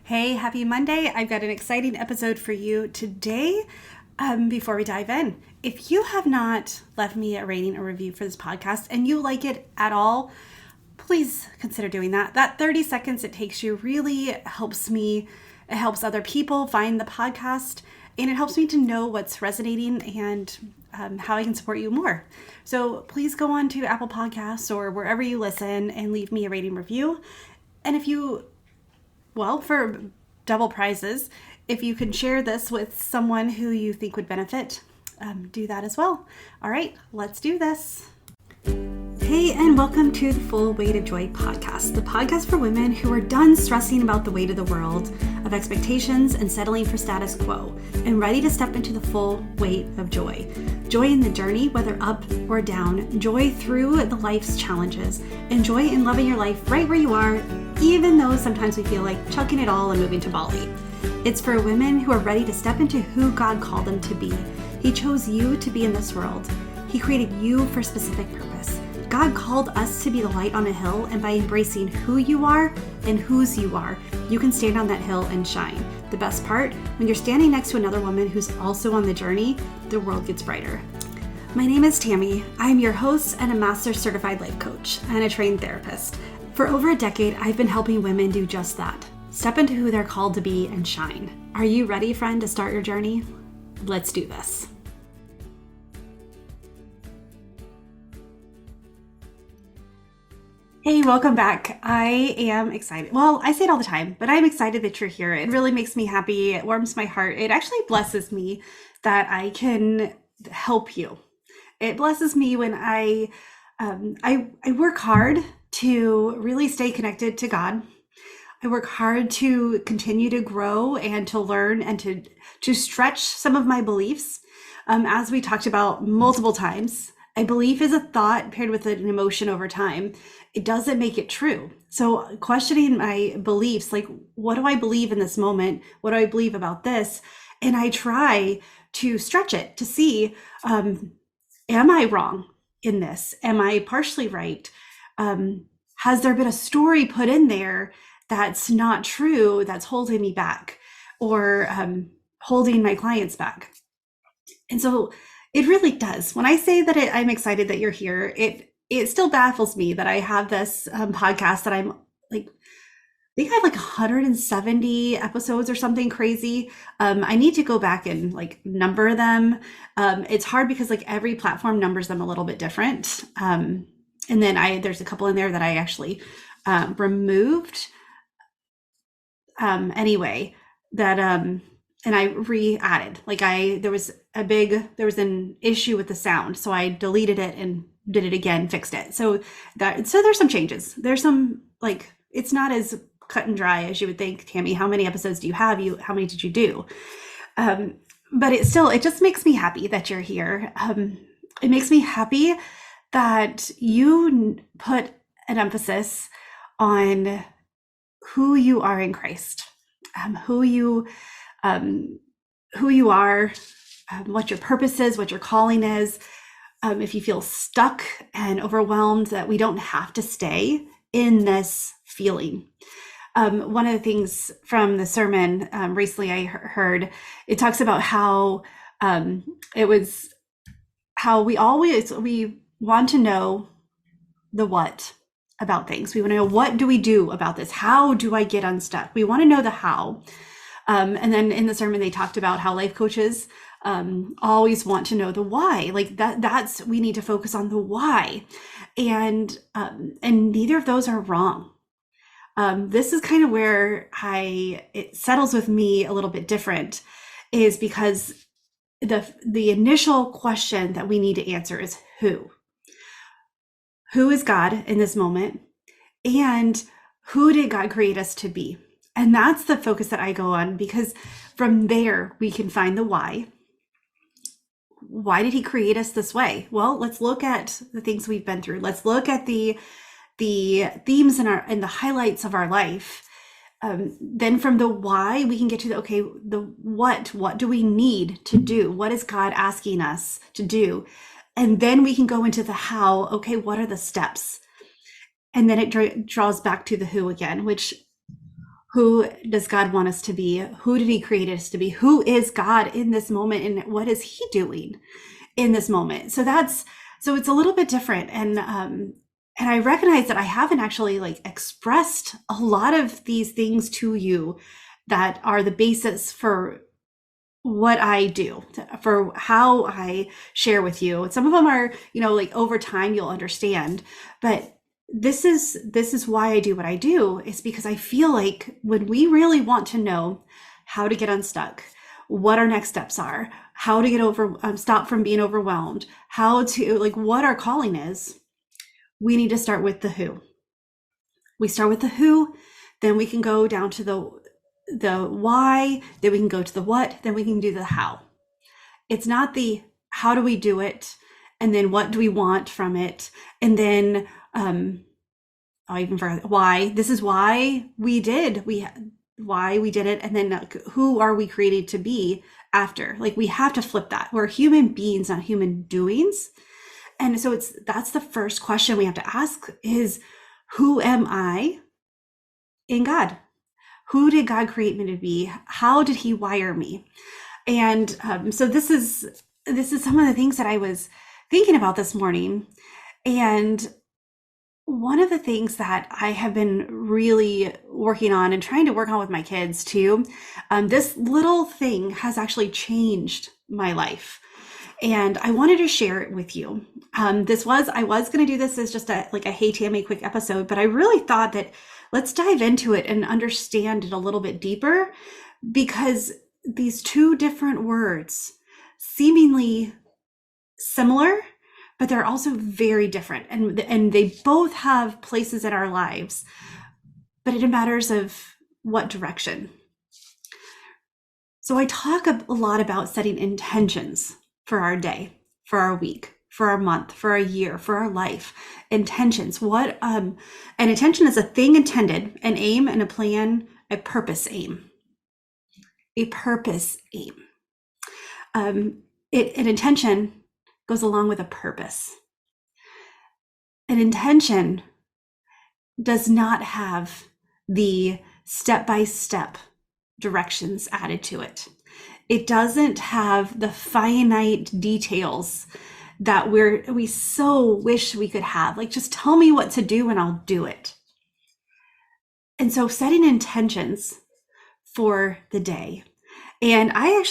Hey, happy Monday. I've got an exciting episode for you today. Before we dive in, if you have not left me a rating or review for this podcast and you like it at all, please consider doing that. That 30 seconds it takes you really helps me. It helps other people find the podcast, and it helps me to know what's resonating and how I can support you more. So please go on to Apple Podcasts or wherever you listen and leave me a rating review. And if you for double prizes, if you could share this with someone who you think would benefit, do that as well. All right, let's do this. Hey, and welcome to the Full Weight of Joy podcast, the podcast for women who are done stressing about the weight of the world, of expectations and settling for status quo, and ready to step into the full weight of joy. Joy in the journey, whether up or down, joy through the life's challenges, and joy in loving your life right where you are, even though sometimes we feel like chucking it all and moving to Bali. It's for women who are ready to step into who God called them to be. He chose you to be in this world. He created you for a specific purpose. God called us to be the light on a hill, and by embracing who you are and whose you are, you can stand on that hill and shine. The best part, when you're standing next to another woman who's also on the journey, the world gets brighter. My name is Tami. I am your host and a master certified life coach and a trained therapist. For over a decade, I've been helping women do just that. Step into who they're called to be and shine. Are you ready, friend, to start your journey? Let's do this. Hey, welcome back. I am excited. Well, I say it all the time, but I'm excited that you're here. It really makes me happy. It warms my heart. It actually blesses me that I can help you. It blesses me when I work hard to really stay connected to God. I work hard to continue to grow and to learn and to stretch some of my beliefs. As we talked about multiple times, a belief is a thought paired with an emotion over time. It doesn't make it true. So questioning my beliefs, like, what do I believe in this moment? What do I believe about this? And I try to stretch it to see, am I wrong in this? Am I partially right? Has there been a story put in there that's not true, that's holding me back, or holding my clients back? And so it really does. When I say that I'm excited that you're here, it still baffles me that I have this podcast that I'm like, I think I have like 170 episodes or something crazy. I need to go back and like number them. It's hard because like every platform numbers them a little bit different. And then there's a couple in there that I actually removed. Anyway, that and I re-added. Like there was an issue with the sound, so I deleted it and did it again, fixed it. So there's some changes. There's some, like, it's not as cut and dry as you would think. Tami, how many episodes do you have? How many did you do? But it just makes me happy that you're here. It makes me happy that you put an emphasis on who you are in Christ, who you are, what your purpose is, what your calling is. If you feel stuck and overwhelmed, that we don't have to stay in this feeling. One of the things from the sermon recently I heard, it talks about how we want to know the what about things. We want to know, what do we do about this? How do I get unstuck? We want to know the how. And then in the sermon, they talked about how life coaches always want to know the why. Like we need to focus on the why. And neither of those are wrong. This is kind of where it settles with me a little bit different, is because the initial question that we need to answer is who? Who is God in this moment? And who did God create us to be? And that's the focus that I go on, because from there we can find the why. Why did he create us this way? Well, let's look at the things we've been through. Let's look at the themes and the highlights of our life. Then from the why, we can get to the what do we need to do? What is God asking us to do? And then we can go into the how. Okay, what are the steps? And then it draws back to the who again, which Who does God want us to be? Who did he create us to be? Who is God in this moment? And what is he doing in this moment? So it's a little bit different. And I recognize that I haven't actually like expressed a lot of these things to you that are the basis for what I do, for how I share with you. Some of them are, like over time you'll understand, but this is why I do what I do, is because I feel like when we really want to know how to get unstuck, what our next steps are, how to get stop from being overwhelmed, how to like what our calling is, we need to start with the who. We start with the who, then we can go down to the why, then we can go to the what, then we can do the how. It's not the how do we do it, and then what do we want from it, and then I even forgot why. This is why we did it, and then who are we created to be after? Like we have to flip that. We're human beings, not human doings. And so that's the first question we have to ask is, who am I in God? Who did God create me to be? How did he wire me? And so this is some of the things that I was thinking about this morning. And one of the things that I have been really working on and trying to work on with my kids too, this little thing has actually changed my life. And I wanted to share it with you. I was going to do this as just a Hey Tami quick episode, but I really thought that let's dive into it and understand it a little bit deeper, because these two different words seemingly similar, but they're also very different. And they both have places in our lives, but it matters of what direction. So I talk a lot about setting intentions for our day, for our week, for our month, for our year, for our life. Intentions. An intention is a thing intended, an aim and a plan, a purpose aim. A purpose aim. An intention goes along with a purpose. An intention does not have the step-by-step directions added to it. It doesn't have the finite details that we so wish we could have. Like, just tell me what to do and I'll do it. And so setting intentions for the day. And I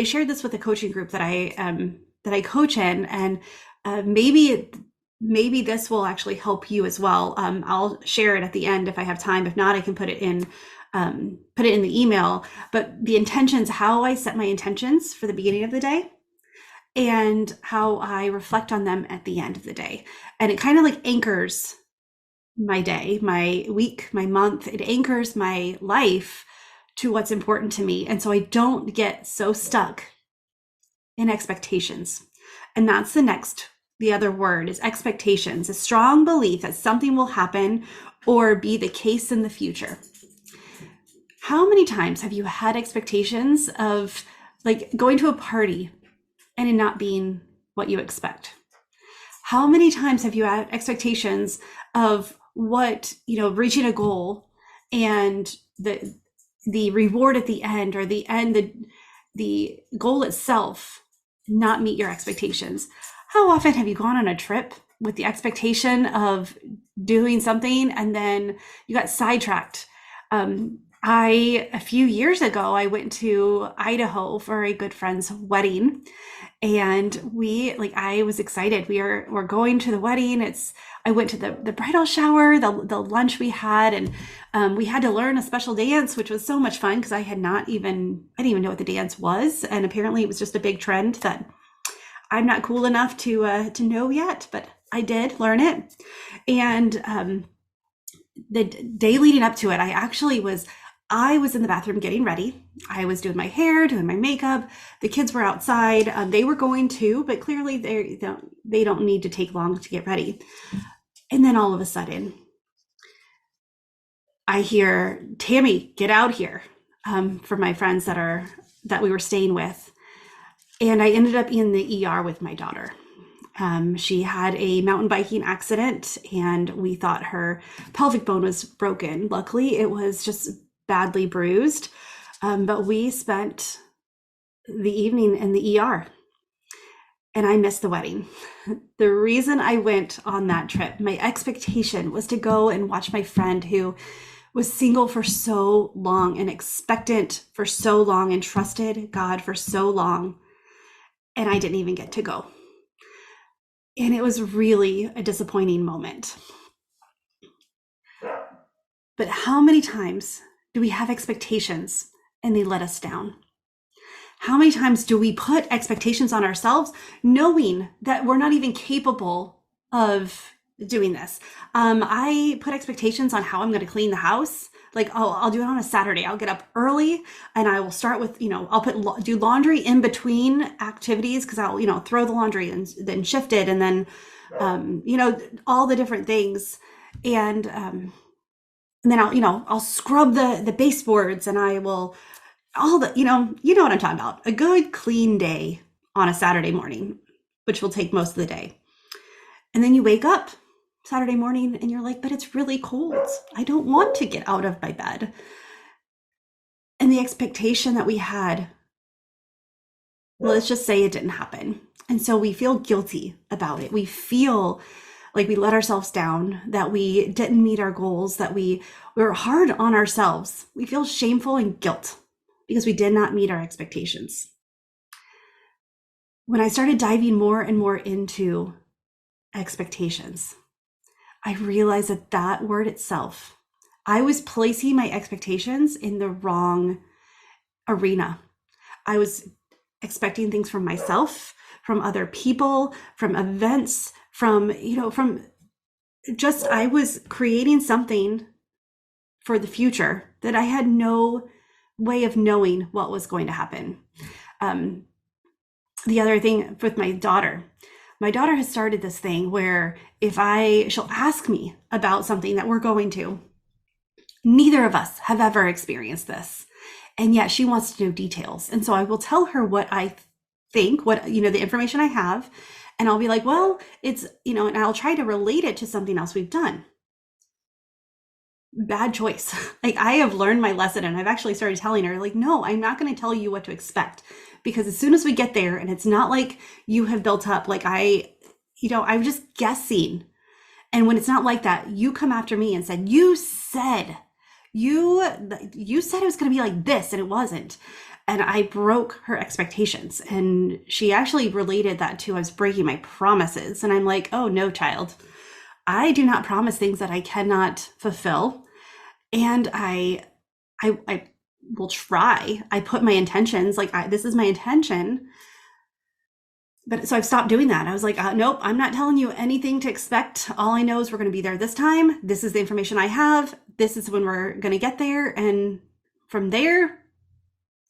shared this with a coaching group that I coach in, and maybe this will actually help you as well. I'll share it at the end if I have time. If not, I can put it in the email. But the intentions, how I set my intentions for the beginning of the day, and how I reflect on them at the end of the day. And it kind of like anchors my day, my week, my month. It anchors my life to what's important to me. And so I don't get so stuck in expectations. And that's the other word is expectations, a strong belief that something will happen or be the case in the future. How many times have you had expectations of like going to a party and it not being what you expect? How many times have you had expectations of what, reaching a goal and the reward at the end, or the goal itself not meet your expectations? How often have you gone on a trip with the expectation of doing something and then you got sidetracked? A few years ago, I went to Idaho for a good friend's wedding, and I was excited. We're going to the wedding. I went to the bridal shower, the lunch we had, and we had to learn a special dance, which was so much fun because I didn't even know what the dance was. And apparently it was just a big trend that I'm not cool enough to know yet, but I did learn it. And the day leading up to it, I was in the bathroom getting ready. I was doing my hair, doing my makeup. The kids were outside. They were going too, but clearly they don't need to take long to get ready. And then all of a sudden, I hear, "Tami, get out here," from my friends that we were staying with. And I ended up in the ER with my daughter. She had a mountain biking accident, and we thought her pelvic bone was broken. Luckily, it was just badly bruised. But we spent the evening in the ER, and I missed the wedding. The reason I went on that trip, my expectation was to go and watch my friend who was single for so long and expectant for so long and trusted God for so long. And I didn't even get to go. And it was really a disappointing moment. But how many times do we have expectations and they let us down? How many times do we put expectations on ourselves knowing that we're not even capable of doing this? I put expectations on how I'm going to clean the house. Like, oh, I'll do it on a Saturday. I'll get up early and I will start with, I'll do laundry in between activities because I'll, throw the laundry and then shift it and then, all the different things. And then I'll scrub the baseboards and I will all the, you know what I'm talking about. A good clean day on a Saturday morning, which will take most of the day. And then you wake up Saturday morning and you're like, but it's really cold. I don't want to get out of my bed. And the expectation that we had, let's just say it didn't happen. And so we feel guilty about it. We feel like we let ourselves down, that we didn't meet our goals, that we were hard on ourselves. We feel shameful and guilt because we did not meet our expectations. When I started diving more and more into expectations, I realized that word itself, I was placing my expectations in the wrong arena. I was expecting things from myself, from other people, from events, I was creating something for the future that I had no way of knowing what was going to happen. The other thing with my daughter has started this thing where she'll ask me about something that we're going to. Neither of us have ever experienced this. And yet she wants to know details. And so I will tell her what I think, the information I have. And I'll be like, well, it's, and I'll try to relate it to something else we've done. Bad choice. Like, I have learned my lesson, and I've actually started telling her, like, no, I'm not going to tell you what to expect, because as soon as we get there and it's not like you have built up, like I'm just guessing. And when it's not like that, you come after me and said, you said it was going to be like this, and it wasn't. And I broke her expectations. And she actually related that to, I was breaking my promises. And I'm like, oh no, child, I do not promise things that I cannot fulfill. And I will try. I put my intentions, this is my intention. But so I've stopped doing that. I was like, nope, I'm not telling you anything to expect. All I know is we're going to be there this time. This is the information I have. This is when we're going to get there. And from there,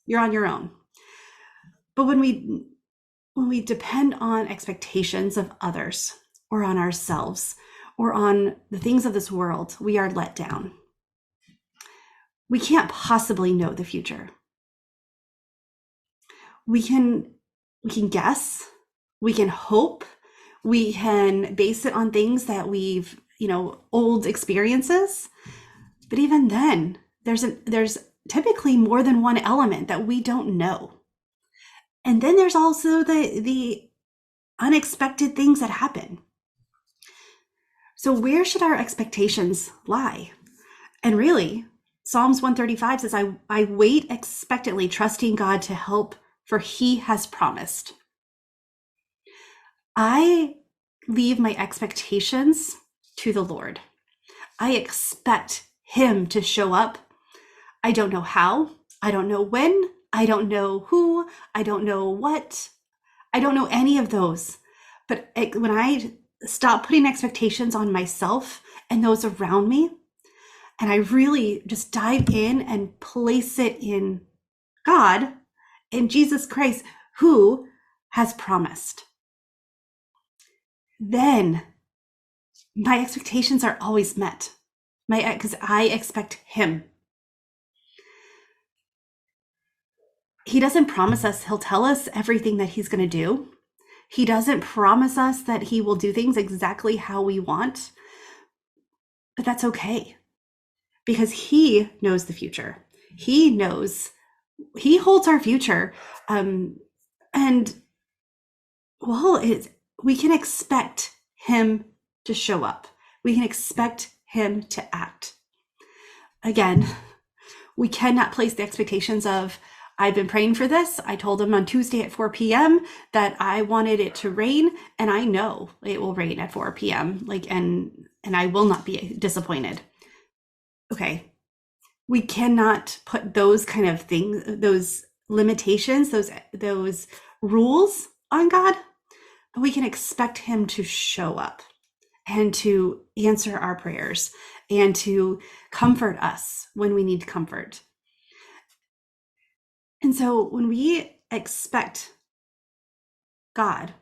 you're on your own. But when we depend on expectations of others or on ourselves or on the things of this world, we are let down. We can't possibly know the future. We can guess, we can hope, we can base it on things that we've, old experiences. But even then, there's typically more than one element that we don't know. And then there's also the unexpected things that happen. So where should our expectations lie? And really, Psalms 135 says, I wait expectantly, trusting God to help, for he has promised. I leave my expectations to the Lord. I expect him to show up. I don't know how, I don't know when, I don't know who, I don't know what, I don't know any of those. But when I stop putting expectations on myself and those around me, and I really just dive in and place it in God, in Jesus Christ, who has promised, then my expectations are always met. Because I expect him. He doesn't promise us he'll tell us everything that he's going to do. He doesn't promise us that he will do things exactly how we want. But that's okay, because he knows the future. He knows. He holds our future. And well, we can expect him to show up. We can expect him to act. Again, we cannot place the expectations of, I've been praying for this. I told him on Tuesday at 4 p.m. that I wanted it to rain, and I know it will rain at 4 p.m. And I will not be disappointed. Okay. We cannot put those kind of things, those limitations, those rules on God, but we can expect him to show up and to answer our prayers and to comfort us when we need comfort. And so when we expect God,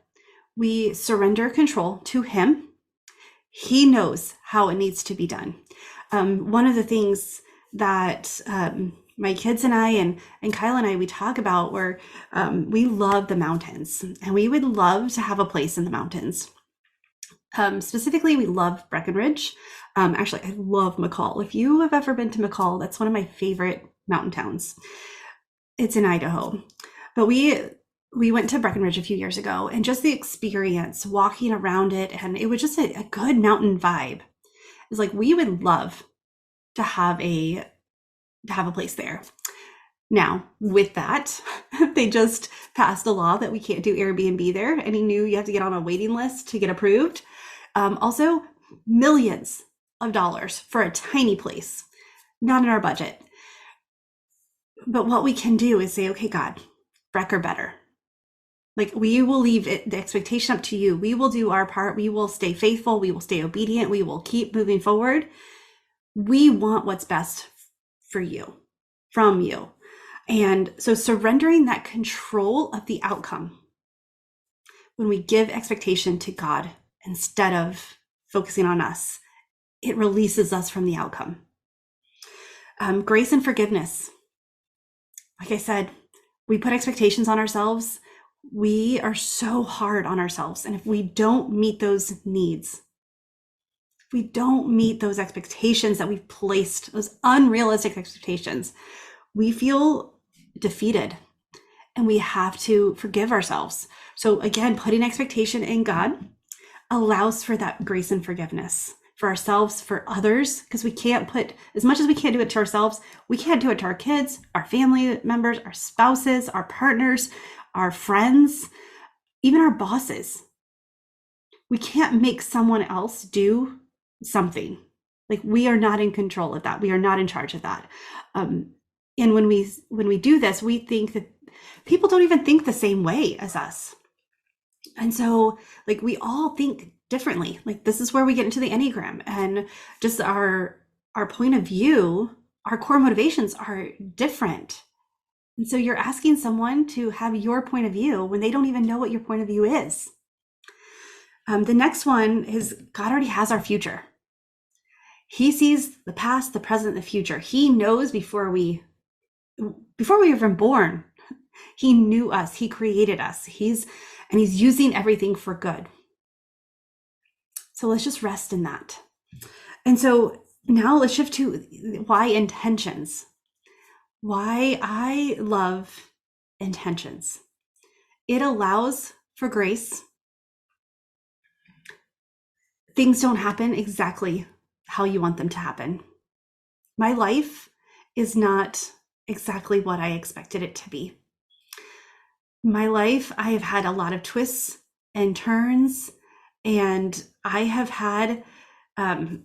we surrender control to him. He knows how it needs to be done. One of the things that my kids and I and Kyle and I, we talk about where we love the mountains, and we would love to have a place in the mountains. Specifically, we love Breckenridge. Actually, I love McCall. If you have ever been to McCall, that's one of my favorite mountain towns. It's in Idaho. But we went to Breckenridge a few years ago, and just the experience walking around it, and it was just a good mountain vibe. It's like, we would love to have a place there. Now, with that, they just passed a law that we can't do Airbnb there. Any new, you have to get on a waiting list to get approved. Also, millions of dollars for a tiny place, not in our budget. But what we can do is say, okay, God, Breck or better. Like, we will leave the expectation up to you. We will do our part. We will stay faithful. We will stay obedient. We will keep moving forward. We want what's best for you, from you. And so surrendering that control of the outcome, when we give expectation to God instead of focusing on us, it releases us from the outcome. Grace and forgiveness. Like I said, we put expectations on ourselves. We are so hard on ourselves. And if we don't meet those needs, if we don't meet those expectations that we've placed, those unrealistic expectations, we feel defeated, and we have to forgive ourselves. So again, putting expectation in God allows for that grace and forgiveness for ourselves, for others, because we can't put, as much as we can't do it to ourselves, we can't do it to our kids, our family members, our spouses, our partners, our friends, even our bosses. We can't make someone else do something. Like, we are not in control of that. We are not in charge of that. And when we do this, we think that people don't even think the same way as us. And so, like, we all think differently. Like, this is where we get into the Enneagram, and just our point of view, our core motivations are different. And so you're asking someone to have your point of view when they don't even know what your point of view is. The next one is, God already has our future. He sees the past, the present, the future. He knows before we were even born. He knew us. He created us. He's using everything for good. So let's just rest in that. And so now let's shift to why intentions. Why I love intentions. It allows for grace. Things don't happen exactly how you want them to happen. My life is not exactly what I expected it to be. My life, I have had a lot of twists and turns, and I have had, I've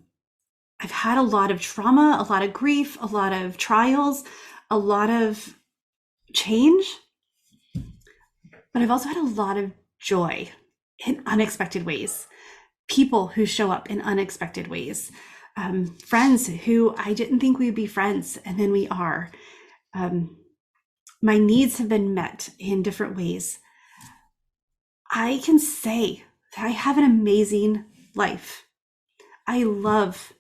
had a lot of trauma, a lot of grief, a lot of trials, a lot of change, but I've also had a lot of joy in unexpected ways. People who show up in unexpected ways. Friends who I didn't think we would be friends, and then we are. My needs have been met in different ways. I can say that I have an amazing life. I love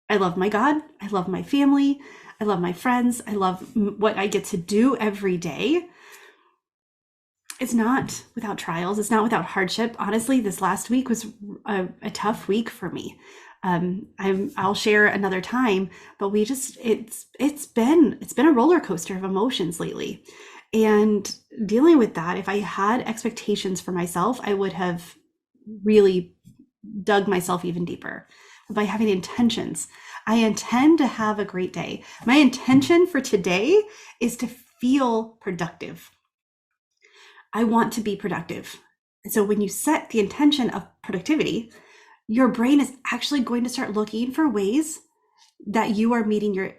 my God. I love my family. I love my friends. I love what I get to do every day. It's not without trials. It's not without hardship. Honestly, this last week was a tough week for me. I'll share another time, but it's been a roller coaster of emotions lately. And dealing with that, if I had expectations for myself, I would have really dug myself even deeper. By having intentions, I intend to have a great day. My intention for today is to feel productive. I want to be productive. So when you set the intention of productivity, your brain is actually going to start looking for ways that you are meeting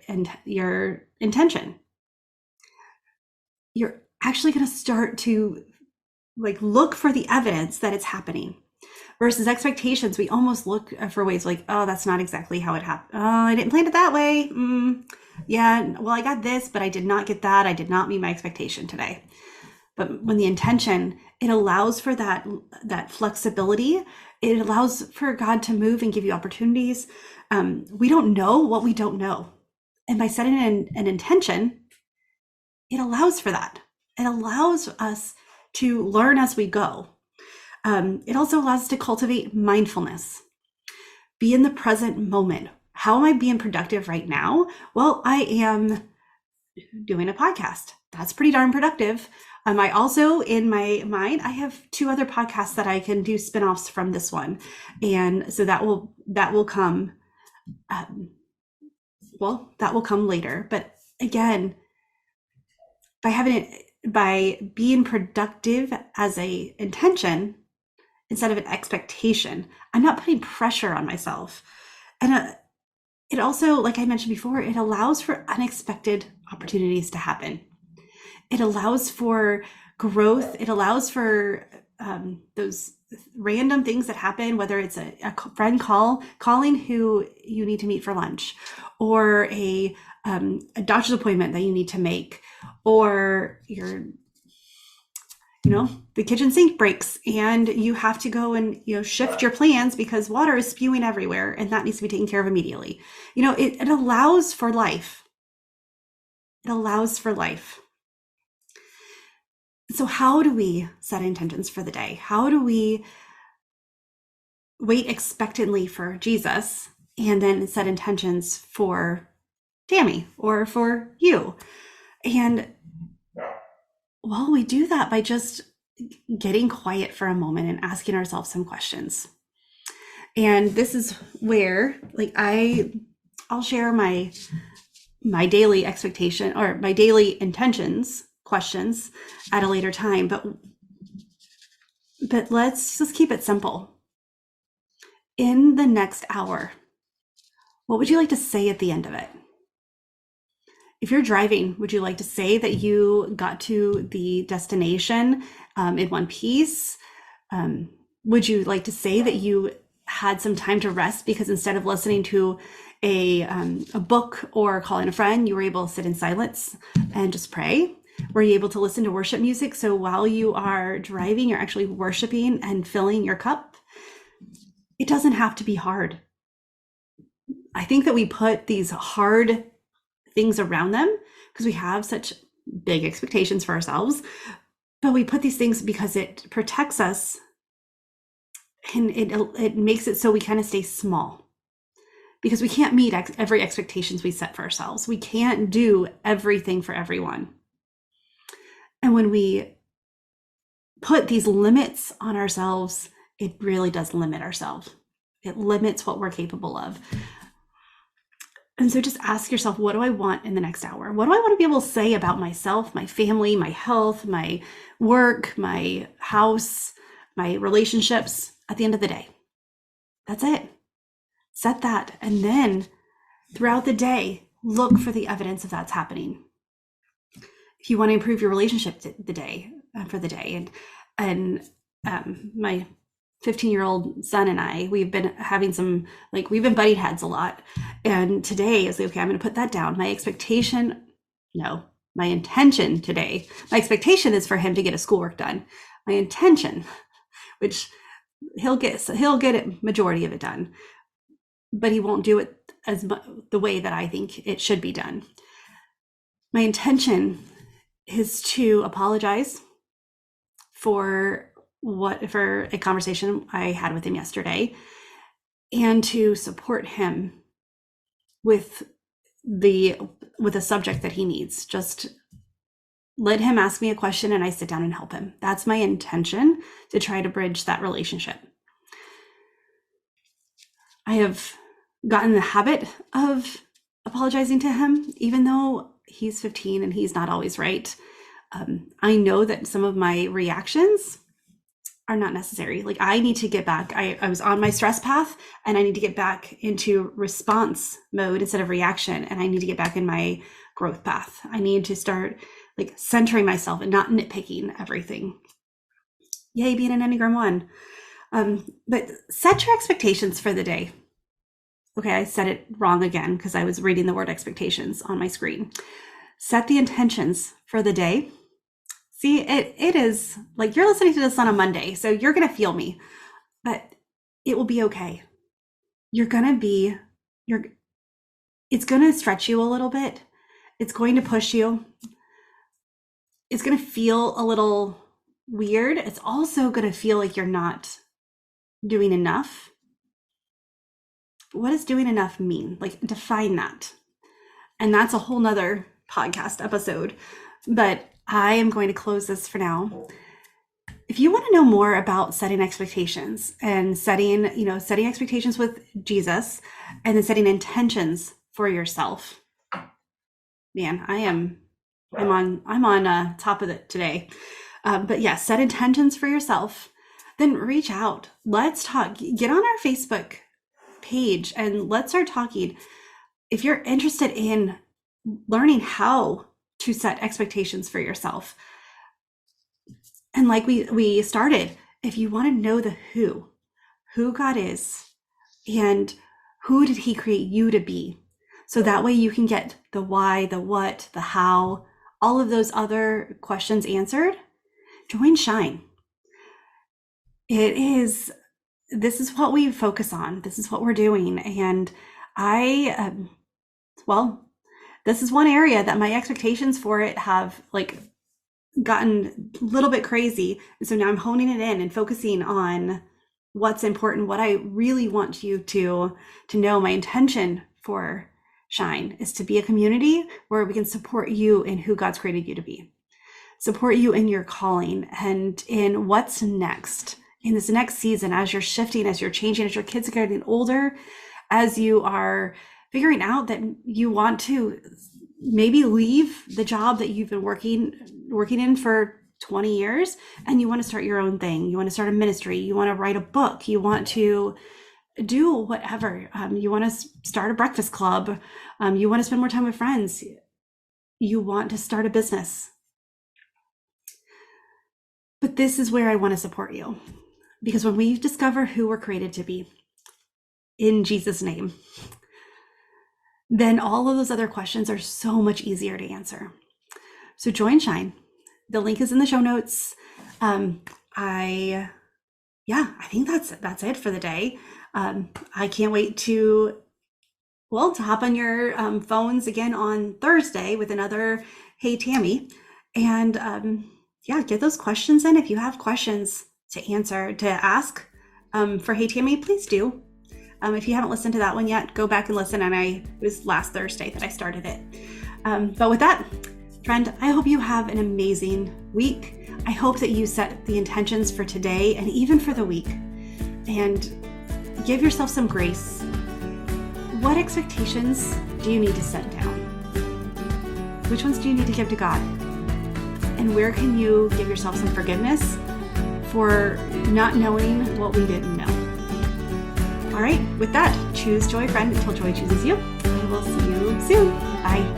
your intention. You're actually going to start to look for the evidence that it's happening. Versus expectations, we almost look for ways oh, that's not exactly how it happened. Oh, I didn't plan it that way. Yeah, well, I got this, but I did not get that. I did not meet my expectation today. But when the intention, it allows for that flexibility. It allows for God to move and give you opportunities. We don't know what we don't know. And by setting an intention, it allows for that. It allows us to learn as we go. It also allows us to cultivate mindfulness. Be in the present moment. How am I being productive right now? Well, I am doing a podcast. That's pretty darn productive. I also, in my mind, I have 2 other podcasts that I can do spinoffs from this one. And so that will come, that will come later. But again, by being productive as a intention, instead of an expectation, I'm not putting pressure on myself. And it also, like I mentioned before, it allows for unexpected opportunities to happen. It allows for growth. It allows for those random things that happen, whether it's a friend calling who you need to meet for lunch, or a doctor's appointment that you need to make, or the kitchen sink breaks and you have to go and shift your plans because water is spewing everywhere and that needs to be taken care of immediately. It allows for life. It allows for life. So how do we set intentions for the day? How do we wait expectantly for Jesus and then set intentions for Tami or for you? And well, we do that by just getting quiet for a moment and asking ourselves some questions. And this is where I'll share my daily expectation or my daily intentions questions at a later time, but let's just keep it simple. In the next hour, what would you like to say at the end of it? If you're driving, would you like to say that you got to the destination in one piece? Would you like to say that you had some time to rest because instead of listening to a book or calling a friend, you were able to sit in silence and just pray? Were you able to listen to worship music? So while you are driving, you're actually worshiping and filling your cup. It doesn't have to be hard. I think that we put these hard things around them because we have such big expectations for ourselves, but we put these things because it protects us and it makes it so we kind of stay small because we can't meet every expectations we set for ourselves. We can't do everything for everyone. And when we put these limits on ourselves, it really does limit ourselves. It limits what we're capable of. And so just ask yourself, what do I want in the next hour? What do I want to be able to say about myself, my family, my health, my work, my house, my relationships at the end of the day? That's it. Set that. And then throughout the day, look for the evidence of that's happening. If you want to improve your relationship for the day, and my 15-year-old son and I, we've been having some, we've been butting heads a lot. And today is okay, I'm going to put that down. My intention today, my expectation is for him to get his schoolwork done. My intention, which he'll get a majority of it done, but he won't do it the way that I think it should be done. My intention is to apologize for a conversation I had with him yesterday, and to support him with a subject that he needs. Just let him ask me a question and I sit down and help him. That's my intention, to try to bridge that relationship. I have gotten the habit of apologizing to him, even though he's 15 and he's not always right. I know that some of my reactions are not necessary. Like, I need to get back. I was on my stress path and I need to get back into response mode instead of reaction. And I need to get back in my growth path. I need to start like centering myself and not nitpicking everything. Yay, being an Enneagram 1. But set your expectations for the day. Okay, I said it wrong again because I was reading the word expectations on my screen. Set the intentions for the day. See, it is like you're listening to this on a Monday, so you're going to feel me, but it will be okay. It's going to stretch you a little bit. It's going to push you. It's going to feel a little weird. It's also going to feel like you're not doing enough. What does doing enough mean? Like, define that. And that's a whole nother podcast episode, but I am going to close this for now. If you want to know more about setting expectations and setting expectations with Jesus, and then setting intentions for yourself, man, I'm on top of it today. But yeah, set intentions for yourself, then reach out. Let's talk. Get on our Facebook page and let's start talking. If you're interested in learning how to set expectations for yourself, and like we started, if you want to know the who God is and who did he create you to be, so that way you can get the why, the what, the how, all of those other questions answered, join Shine. This is what we focus on. This is what we're doing. And this is one area that my expectations for it have like gotten a little bit crazy. And so now I'm honing it in and focusing on what's important, what I really want you to know. My intention for Shine is to be a community where we can support you in who God's created you to be, support you in your calling and in what's next in this next season, as you're shifting, as you're changing, as your kids are getting older, as you are figuring out that you want to maybe leave the job that you've been working in for 20 years and you want to start your own thing. You want to start a ministry. You want to write a book. You want to do whatever. You want to start a breakfast club. You want to spend more time with friends. You want to start a business. But this is where I want to support you. Because when we discover who we're created to be in Jesus' name, then all of those other questions are so much easier to answer. So join Shine. The link is in the show notes. I think that's it for the day. I can't wait to hop on your phones again on Thursday with another Hey Tami, and get those questions in. If you have questions to ask for Hey Tami, please do. If you haven't listened to that one yet, go back and listen. And it was last Thursday that I started it. But with that, friend, I hope you have an amazing week. I hope that you set the intentions for today and even for the week, and give yourself some grace. What expectations do you need to set down? Which ones do you need to give to God? And where can you give yourself some forgiveness for not knowing what we didn't know? All right, with that, choose joy, friend, until joy chooses you. I will see you soon. Bye.